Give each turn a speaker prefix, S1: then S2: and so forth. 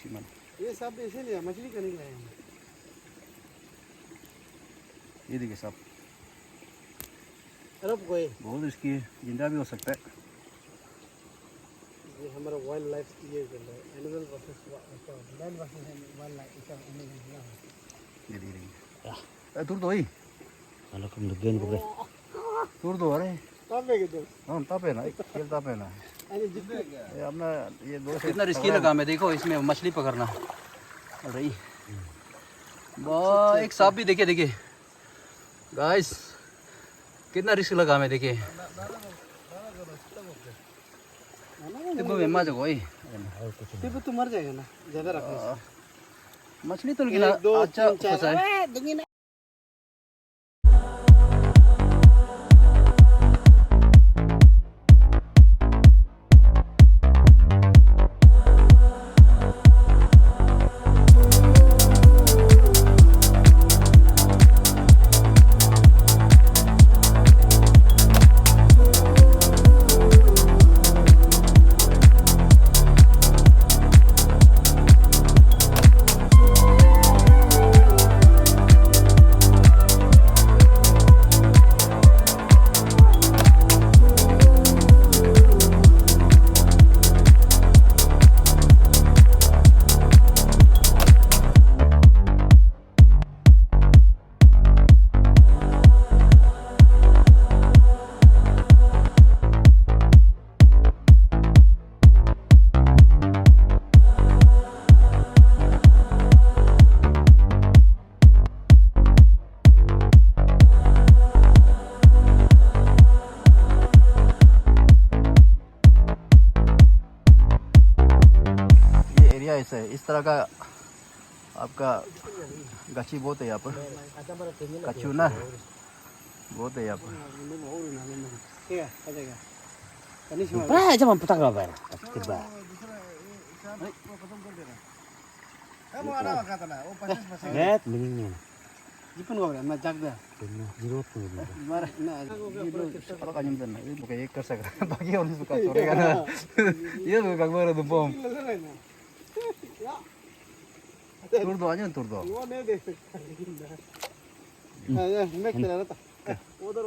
S1: इसी में।
S2: ये सब इसीलिए मछली का नहीं लाए हैं।
S1: ये देखिए साहब,
S2: अरब कोई
S1: बहुत रिस्की है, जिंदा भी हो सकता है।
S2: ये हमारा वाइल्ड लाइफ ये चल रहा है, animal versus land versus wild life इसका एनिमल ना।
S1: ये देखिए दूर दो ही,
S3: Kalau kamu degen gue.
S1: दूर दो अरे
S2: तापे के दो
S1: हाँ तापे ना, खेल तापे ना
S2: अरे जितने
S1: ये अपना ये दो से
S3: कितना रिस्की लगा मैं, देखो इसमें मछली पकड़ना। अरे वाह, एक सांप भी देखिए देखिए गाइस, कितना रिस्क लगा मैं देखिए। देखो मैं मजा कोई
S2: ये तो मर जाएगा ना ज्यादा रखने से।
S3: मछली तो लेकिन अच्छा फंसा है।
S1: ऐसा है, इस तरह का आपका गाछी बहुत है यहाँ पर, कचू ना बहुत है यहाँ पर।
S2: ठीक है आ जाएगा कनिष्मा
S3: Bah, jangan putar apa ya? Tiba.
S2: kamu ada apa kata ना वो 50%
S3: Net mendingnya.
S2: जिपुन गो मैं जाग दे
S3: Benar, jirot tuh.
S2: मार ना
S1: kalau kanyum dan itu bukan ekor saya bagi orang suka sore kan iya tuh kang baru tuh pom tur do aja tur do
S2: वो नहीं देख सकता लेकिन मैं तेरा रहता उधर